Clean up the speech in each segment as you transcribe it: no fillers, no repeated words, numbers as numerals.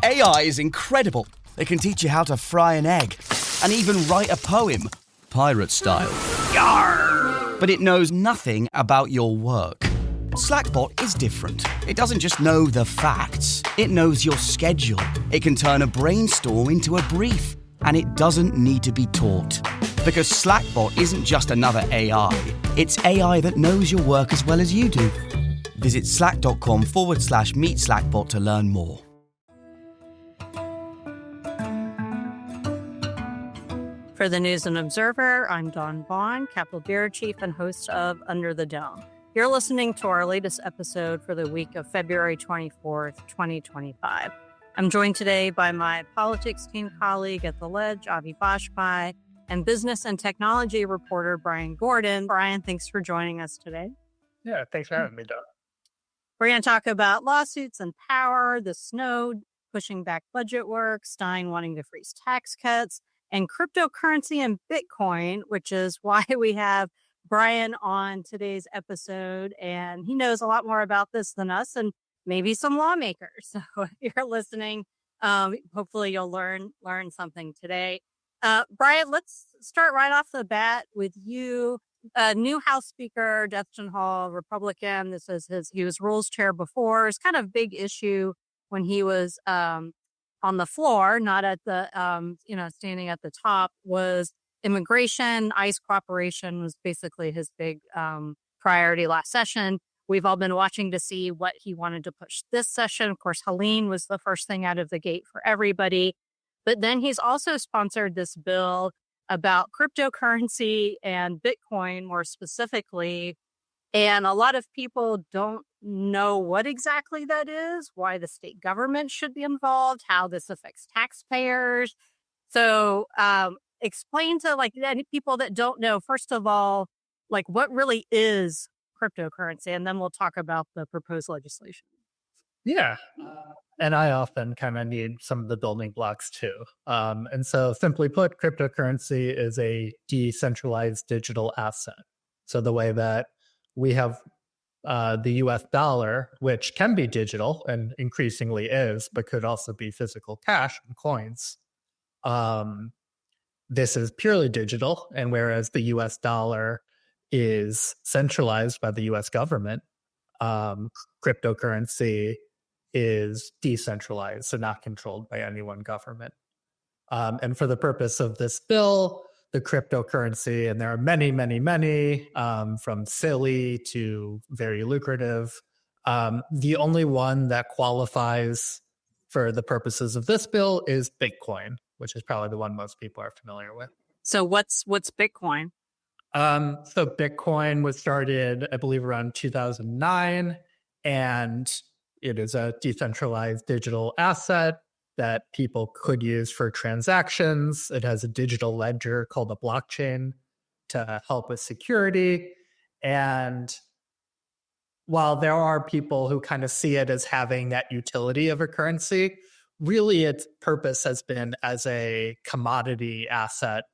AI is incredible. It can teach you how to fry an egg and even write a poem, pirate style. Yarr! But it knows nothing about your work. Slackbot is different. It doesn't just know the facts. It knows your schedule. It can turn a brainstorm into a brief. And it doesn't need to be taught. Because Slackbot isn't just another AI. It's AI that knows your work as well as you do. Visit slack.com/meet Slackbot to learn more. For the News and Observer, I'm Dawn Vaughan, Capitol Bureau Chief and host of Under the Dome. You're listening to our latest episode for the week of February 24th, 2025. I'm joined today by my politics team colleague at The Ledge, Avi Bajpai, and business and technology reporter, Brian Gordon. Brian, thanks for joining us today. Yeah, thanks for having me, Dawn. We're going to talk about lawsuits and power, the snow pushing back budget work, Stein wanting to freeze tax cuts, and cryptocurrency and Bitcoin, which is why we have Brian on today's episode. And he knows a lot more about this than us and maybe some lawmakers. So if you're listening, hopefully you'll learn something today. Brian, let's start right off the bat with you. New House Speaker Destin Hall, Republican. He was Rules Chair before. It's kind of big issue when he was on the floor, not at the standing at the top. Was immigration, ICE cooperation was basically his big priority last session. We've all been watching to see what he wanted to push this session. Of course, Helene was the first thing out of the gate for everybody. But then he's also sponsored this bill about cryptocurrency and Bitcoin more specifically. And a lot of people don't know what exactly that is, why the state government should be involved, how this affects taxpayers. So explain to any people that don't know, first of all, what really is cryptocurrency, and then we'll talk about the proposed legislation. Yeah. And I often kind of need some of the building blocks too. And so simply put, cryptocurrency is a decentralized digital asset. So the way that we have the US dollar, which can be digital and increasingly is, but could also be physical cash and coins. This is purely digital. And whereas the US dollar is centralized by the US government, cryptocurrency is decentralized, so not controlled by any one government. And for the purpose of this bill, the cryptocurrency, and there are many, many, many, from silly to very lucrative. The only one that qualifies for the purposes of this bill is Bitcoin, which is probably the one most people are familiar with. So what's Bitcoin? So Bitcoin was started, I believe, around 2009, and it is a decentralized digital asset that people could use for transactions. It has a digital ledger called a blockchain to help with security. And while there are people who kind of see it as having that utility of a currency, really its purpose has been as a commodity asset,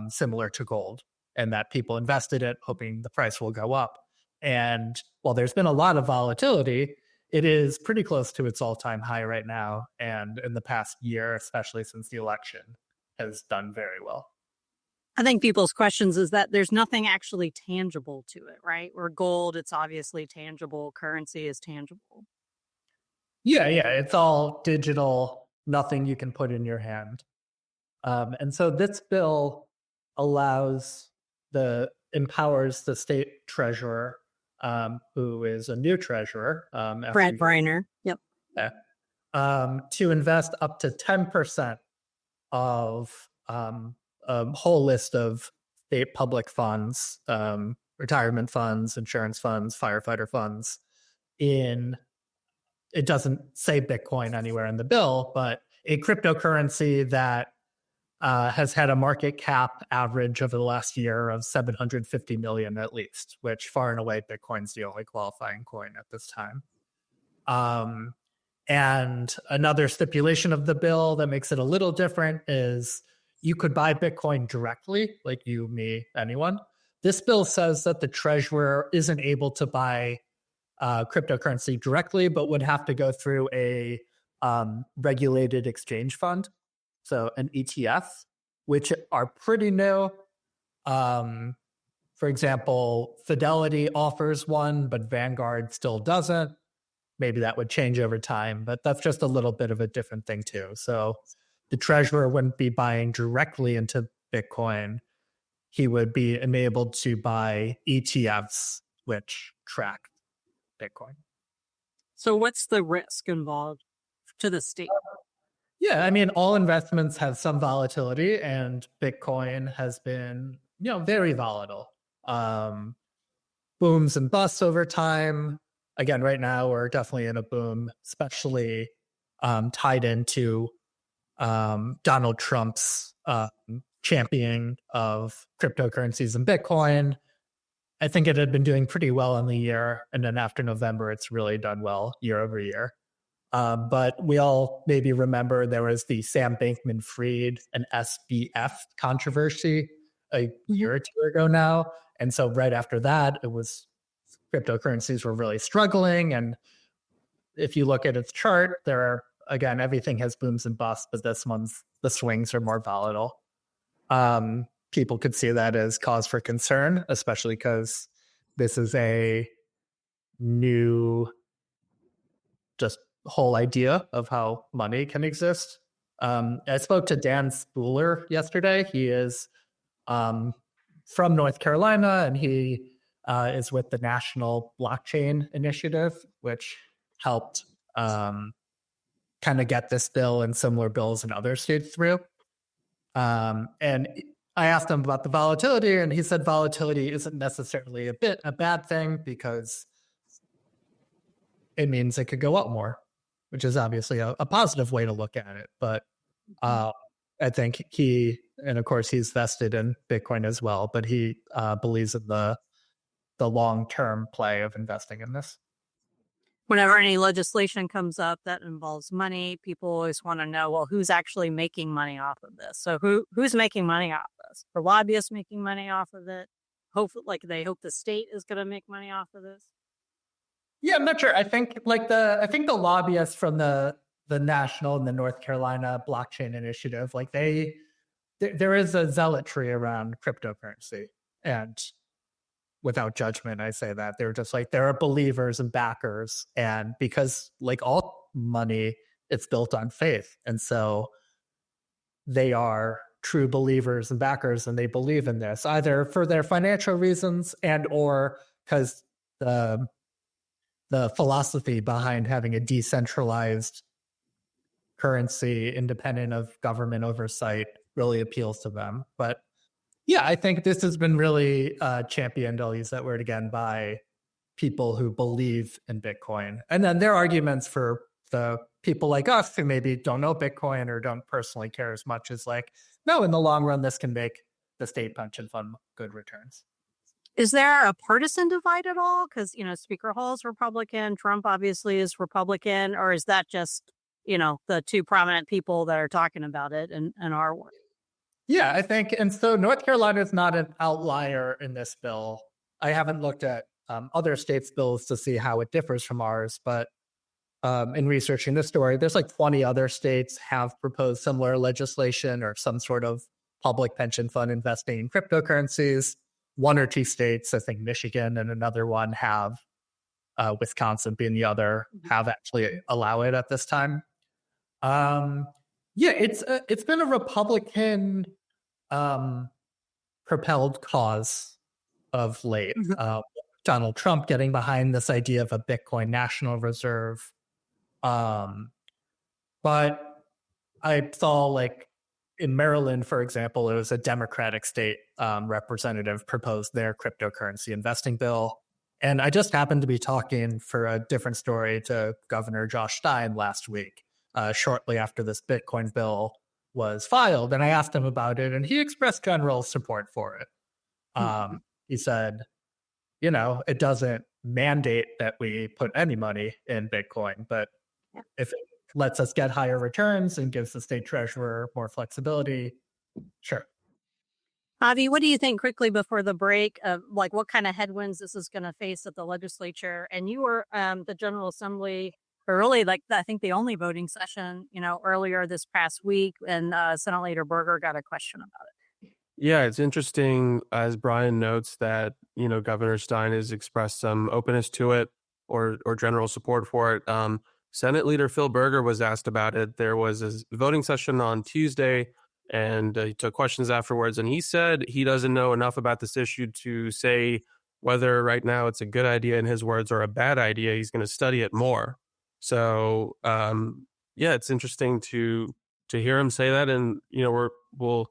similar to gold, and that people invested it hoping the price will go up. And while there's been a lot of volatility, it is pretty close to its all-time high right now. And in the past year, especially since the election, has done very well. I think people's questions is that there's nothing actually tangible to it, right? Where gold, it's obviously tangible. Currency is tangible. Yeah. It's all digital, nothing you can put in your hand. And so this bill empowers the state treasurer, who is a new treasurer. Brad Briner. Yep. To invest up to 10% of a whole list of state public funds, retirement funds, insurance funds, firefighter funds it doesn't say Bitcoin anywhere in the bill, but a cryptocurrency that has had a market cap average over the last year of 750 million at least, which far and away Bitcoin's the only qualifying coin at this time. And another stipulation of the bill that makes it a little different is you could buy Bitcoin directly, like you, me, anyone. This bill says that the treasurer isn't able to buy cryptocurrency directly, but would have to go through a regulated exchange fund, so an ETF, which are pretty new. For example, Fidelity offers one, but Vanguard still doesn't. Maybe that would change over time, but that's just a little bit of a different thing too. So the treasurer wouldn't be buying directly into Bitcoin. He would be enabled to buy ETFs, which track Bitcoin. So what's the risk involved to the state? Yeah, I mean, all investments have some volatility, and Bitcoin has been, very volatile. Booms and busts over time. Again, right now we're definitely in a boom, especially tied into Donald Trump's championing of cryptocurrencies and Bitcoin. I think it had been doing pretty well in the year, and then after November, it's really done well year over year. But we all maybe remember there was the Sam Bankman-Fried and SBF controversy a year or two ago now. And so right after that, it was cryptocurrencies were really struggling. And if you look at its chart, again, everything has booms and busts, but this one's, the swings are more volatile. People could see that as cause for concern, especially because this is a new just whole idea of how money can exist. I spoke to Dan Spooler yesterday. He is from North Carolina, and he is with the National Blockchain Initiative, which helped kind of get this bill and similar bills in other states through. And I asked him about the volatility, and he said volatility isn't necessarily a bad thing because it means it could go up more, which is obviously a positive way to look at it. But I think and of course he's vested in Bitcoin as well, but he believes in the long-term play of investing in this. Whenever any legislation comes up that involves money, people always want to know, well, who's actually making money off of this? So who's making money off of this? Are lobbyists making money off of it? They hope the state is going to make money off of this? Yeah, I'm not sure. I think the lobbyists from the National and the North Carolina Blockchain Initiative, there is a zealotry around cryptocurrency, and without judgment, I say that they're just there are believers and backers, and because all money, it's built on faith, and so they are true believers and backers, and they believe in this either for their financial reasons and or because the philosophy behind having a decentralized currency independent of government oversight really appeals to them. But yeah, I think this has been really championed, I'll use that word again, by people who believe in Bitcoin. And then their arguments for the people like us who maybe don't know Bitcoin or don't personally care as much is no, in the long run, this can make the state pension fund good returns. Is there a partisan divide at all? Because, Speaker Hall's Republican, Trump obviously is Republican, or is that just, the two prominent people that are talking about it in our work? Yeah, I think, and so North Carolina is not an outlier in this bill. I haven't looked at other states' bills to see how it differs from ours, but in researching this story, there's 20 other states have proposed similar legislation or some sort of public pension fund investing in cryptocurrencies. One or two states, I think Michigan and another one have, Wisconsin being the other, have actually allow it at this time. Yeah, it's been a Republican propelled cause of late. Donald Trump getting behind this idea of a Bitcoin national reserve. But I saw in Maryland, for example, it was a Democratic state representative proposed their cryptocurrency investing bill. And I just happened to be talking for a different story to Governor Josh Stein last week, shortly after this Bitcoin bill was filed. And I asked him about it, and he expressed general support for it. He said, it doesn't mandate that we put any money in Bitcoin, but if it lets us get higher returns and gives the state treasurer more flexibility, sure. Avi, what do you think quickly before the break of what kind of headwinds this is going to face at the legislature? And you were the General Assembly But really, like, I think the only voting session, earlier this past week, and Senate Leader Berger got a question about it. Yeah, it's interesting, as Brian notes, that, Governor Stein has expressed some openness to it or general support for it. Senate Leader Phil Berger was asked about it. There was a voting session on Tuesday, and he took questions afterwards. And he said he doesn't know enough about this issue to say whether right now it's a good idea, in his words, or a bad idea. He's going to study it more. So, yeah, it's interesting to hear him say that. And, we'll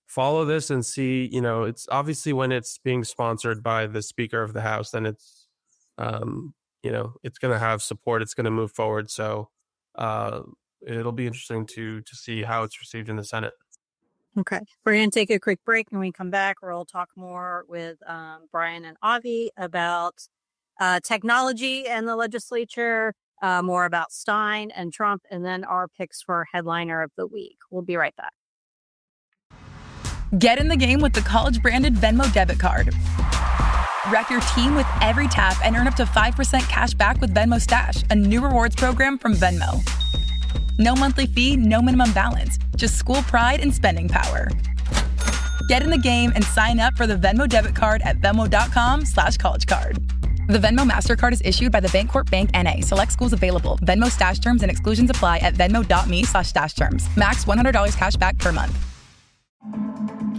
follow this and see, it's obviously when it's being sponsored by the Speaker of the House, then it's, it's going to have support. It's going to move forward. So it'll be interesting to see how it's received in the Senate. Okay. We're going to take a quick break, and when we come back, we'll talk more with Brian and Avi about technology and the legislature, more about Stein and Trump, and then our picks for headliner of the week. We'll be right back. Get in the game with the college-branded Venmo debit card. Wreck your team with every tap and earn up to 5% cash back with Venmo Stash, a new rewards program from Venmo. No monthly fee, no minimum balance, just school pride and spending power. Get in the game and sign up for the Venmo debit card at venmo.com/collegecard. The Venmo MasterCard is issued by the Bancorp Bank N.A. Select schools available. Venmo Stash terms and exclusions apply at venmo.me/stash terms. Max $100 cash back per month.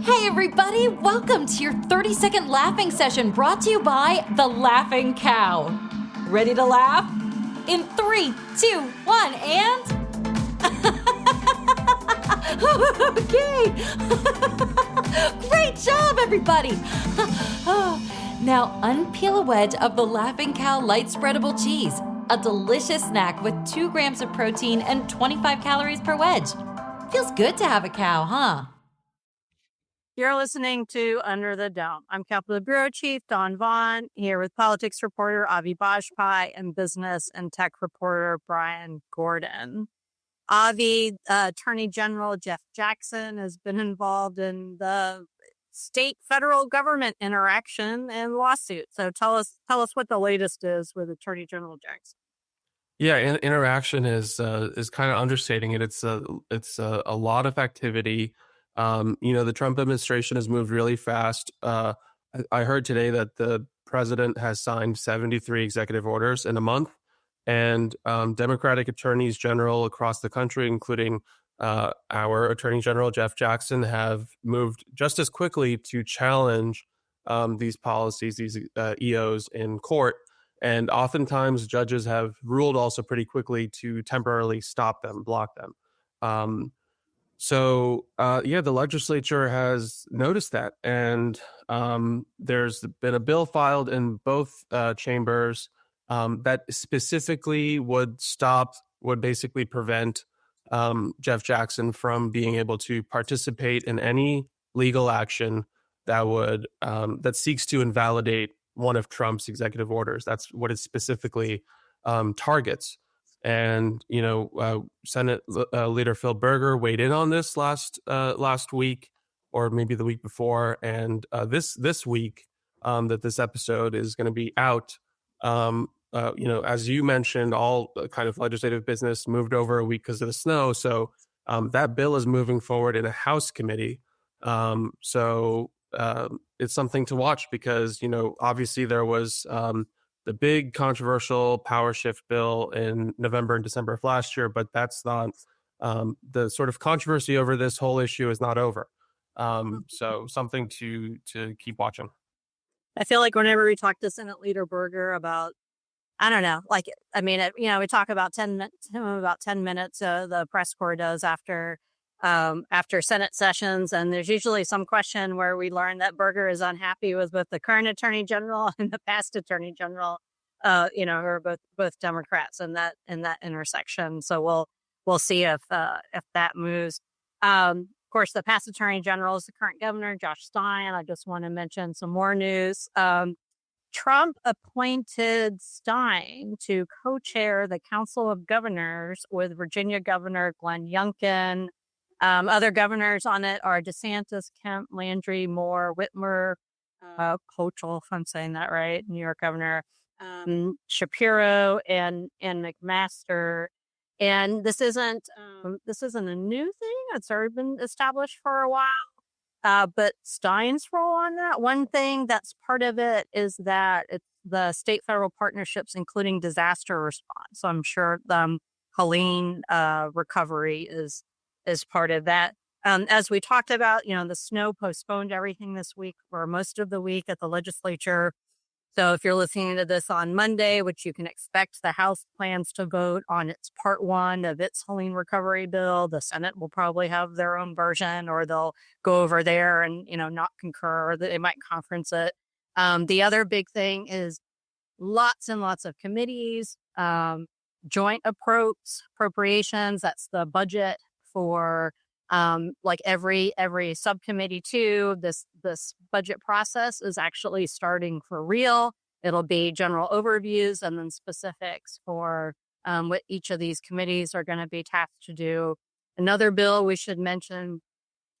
Hey everybody, welcome to your 30-second laughing session brought to you by The Laughing Cow. Ready to laugh? In 3, 2, 1, and... Okay! Great job, everybody! Now unpeel a wedge of The Laughing Cow light spreadable cheese, a delicious snack with 2 grams of protein and 25 calories per wedge. Feels good to have a cow, huh? You're listening to Under the Dome. I'm Capitol Bureau Chief Dawn Vaughan, here with politics reporter Avi Bajpai and business and tech reporter Brian Gordon. Avi, Attorney General Jeff Jackson has been involved in the state-federal government interaction and lawsuit. So tell us what the latest is with Attorney General Jackson. Yeah, interaction is kind of understating it. It's a lot of activity. The Trump administration has moved really fast. I heard today that the president has signed 73 executive orders in a month, and Democratic attorneys general across the country, including our Attorney General Jeff Jackson, have moved just as quickly to challenge these policies, these EOs in court. And oftentimes judges have ruled also pretty quickly to temporarily stop them, block them. So the legislature has noticed that, and there's been a bill filed in both chambers that specifically would basically prevent Jeff Jackson from being able to participate in any legal action that seeks to invalidate one of Trump's executive orders. That's what it specifically targets. And, Senate Leader Phil Berger weighed in on this last week, or maybe the week before. And this week that this episode is going to be out, as you mentioned, all kind of legislative business moved over a week because of the snow. So that bill is moving forward in a House committee. So it's something to watch because, obviously there was the big controversial power shift bill in November and December of last year, but that's not the sort of controversy over this whole issue is not over. So something to keep watching. I feel like whenever we talk to Senate Leader Berger about, I don't know, we talk about 10 minutes, the press corps does after Senate sessions. And there's usually some question where we learn that Berger is unhappy with both the current Attorney General and the past Attorney General, who are both Democrats in that intersection. So we'll see if that moves. Of course, the past Attorney General is the current governor, Josh Stein. I just want to mention some more news. Trump appointed Stein to co-chair the Council of Governors with Virginia Governor Glenn Youngkin. Other governors on it are DeSantis, Kemp, Landry, Moore, Whitmer, Hochul, if I'm saying that right, New York governor, Shapiro and McMaster. And this isn't a new thing. It's already been established for a while. But Stein's role on that, one thing that's part of it is that it's the state-federal partnerships, including disaster response. So I'm sure Helene recovery is part of that. As we talked about, the snow postponed everything this week or most of the week at the legislature. So if you're listening to this on Monday, which you can expect, the House plans to vote on its part one of its Helene recovery bill. The Senate will probably have their own version, or they'll go over there and, not concur, or they might conference it. The other big thing is lots and lots of committees, joint appropriations. That's the budget for every subcommittee too. This budget process is actually starting for real. It'll be general overviews and then specifics for what each of these committees are going to be tasked to do. Another bill we should mention,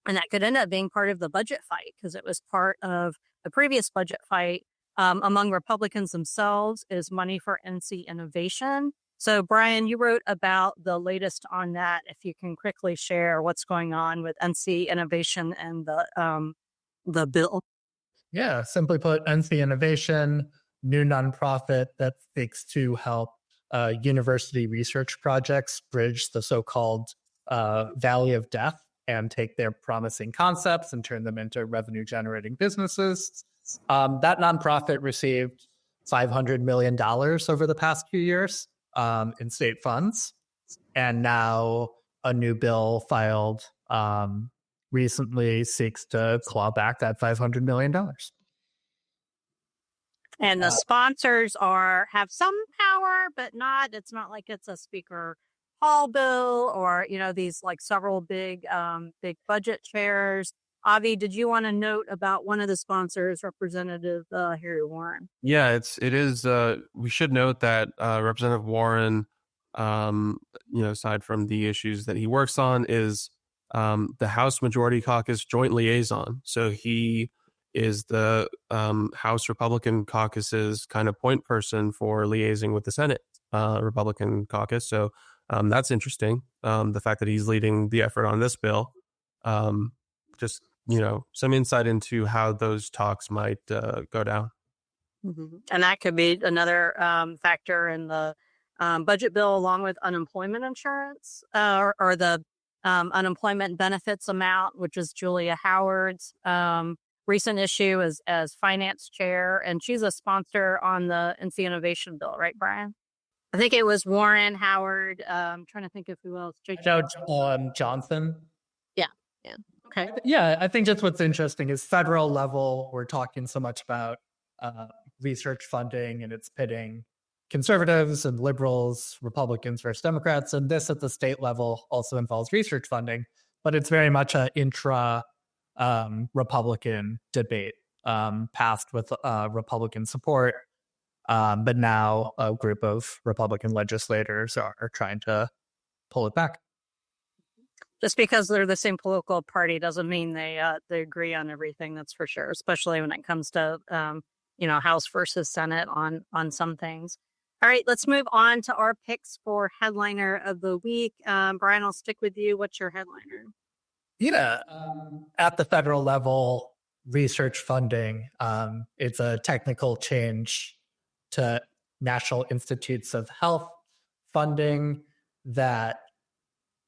and that could end up being part of the budget fight because it was part of the previous budget fight among Republicans themselves, is money for NC innovation. So, Brian, you wrote about the latest on that. If you can quickly share what's going on with NC Innovation and the bill. Yeah, simply put, NC Innovation, new nonprofit that seeks to help university research projects bridge the so-called valley of death and take their promising concepts and turn them into revenue-generating businesses. That nonprofit received $500 million over the past few years. In state funds, and now a new bill filed recently seeks to claw back that $500 million. And the sponsors have some power, but it's not like it's a Speaker Hall bill or, these several big budget chairs. Avi, did you want to note about one of the sponsors, Representative Harry Warren? Yeah, it is. We should note that Representative Warren, aside from the issues that he works on, is the House Majority Caucus Joint Liaison. So he is the House Republican Caucus's kind of point person for liaising with the Senate Republican Caucus. So that's interesting. The fact that he's leading the effort on this bill. Just some insight into how those talks might go down. Mm-hmm. And that could be another factor in the budget bill, along with unemployment insurance or the unemployment benefits amount, which is Julia Howard's recent issue as finance chair. And she's a sponsor on the NC Innovation bill, right, Brian? I think it was Warren, Howard. I'm trying to think of who else. Johnson. Yeah. Okay. Yeah, I think just what's interesting is federal level, we're talking so much about research funding, and it's pitting conservatives and liberals, Republicans versus Democrats. And this at the state level also involves research funding, but it's very much an intra-Republican debate, passed with Republican support. But now a group of Republican legislators are trying to pull it back. Just because they're the same political party doesn't mean they agree on everything. That's for sure, especially when it comes to House versus Senate on some things. All right, let's move on to our picks for headliner of the week. Brian, I'll stick with you. What's your headliner? At the federal level, research funding, it's a technical change to National Institutes of Health funding that,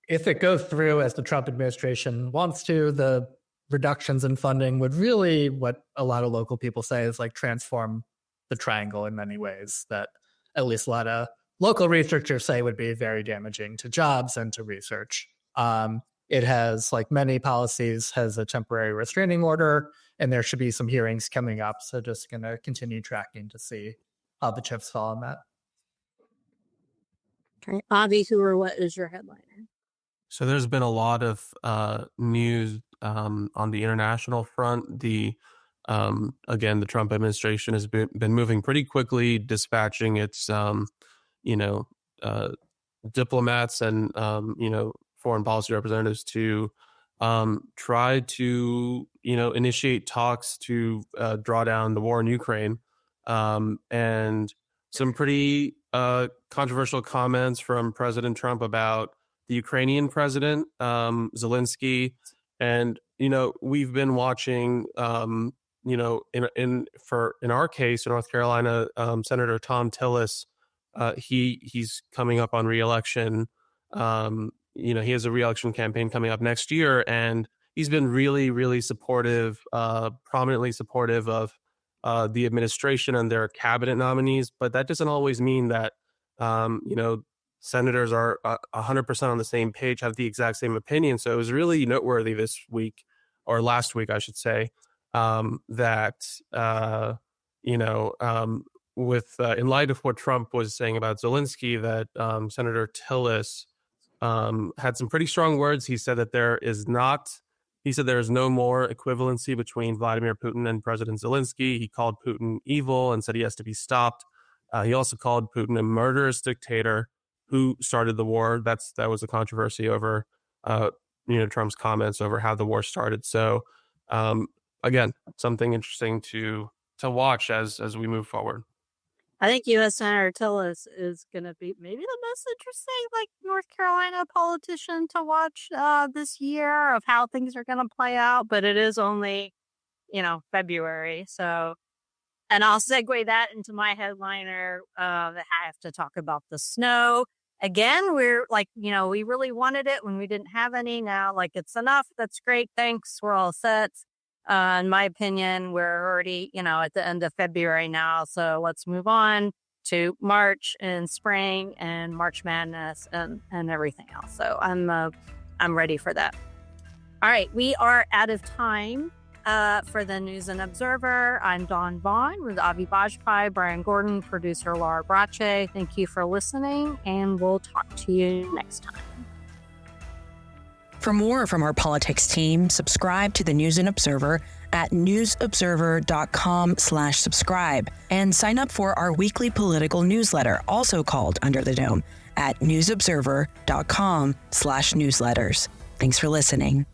if it goes through as the Trump administration wants to, the reductions in funding would really, what a lot of local people say, is transform the triangle in many ways that at least a lot of local researchers say would be very damaging to jobs and to research. It has, like many policies, has a temporary restraining order, and there should be some hearings coming up. So just going to continue tracking to see how the chips fall on that. Okay. Avi, what is your headliner? So there's been a lot of news on the international front. Again, the Trump administration has been moving pretty quickly, dispatching its diplomats and foreign policy representatives to try to initiate talks to draw down the war in Ukraine. And some pretty controversial comments from President Trump about the Ukrainian president, Zelensky. And, we've been watching, in our case in North Carolina, Senator Tom Tillis, he's coming up on reelection. He has a reelection campaign coming up next year, and he's been really, really supportive, prominently supportive of the administration and their cabinet nominees. But that doesn't always mean that, senators are 100% on the same page, have the exact same opinion. So it was really noteworthy this week, or last week, I should say, that, in light of what Trump was saying about Zelensky, that Senator Tillis had some pretty strong words. He said that there is no more equivalency between Vladimir Putin and President Zelensky. He called Putin evil and said he has to be stopped. He also called Putin a murderous dictator who started the war. That was a controversy over, Trump's comments over how the war started. So, again, something interesting to watch as we move forward. I think U.S. Senator Tillis is going to be maybe the most interesting, North Carolina politician to watch this year, of how things are going to play out. But it is only, February. So, and I'll segue that into my headliner. That I have to talk about the snow. Again, we're we really wanted it when we didn't have any. Now, it's enough. That's great. Thanks. We're all set. In my opinion, we're already, at the end of February now. So let's move on to March and spring and March Madness and everything else. So I'm ready for that. All right. We are out of time for the News and Observer. I'm Dawn Vaughan with Avi Bajpai, Brian Gordon, producer Laura Brache. Thank you for listening, and we'll talk to you next time. For more from our politics team, subscribe to the News and Observer at newsobserver.com/subscribe and sign up for our weekly political newsletter, also called Under the Dome, at newsobserver.com/newsletters. Thanks for listening.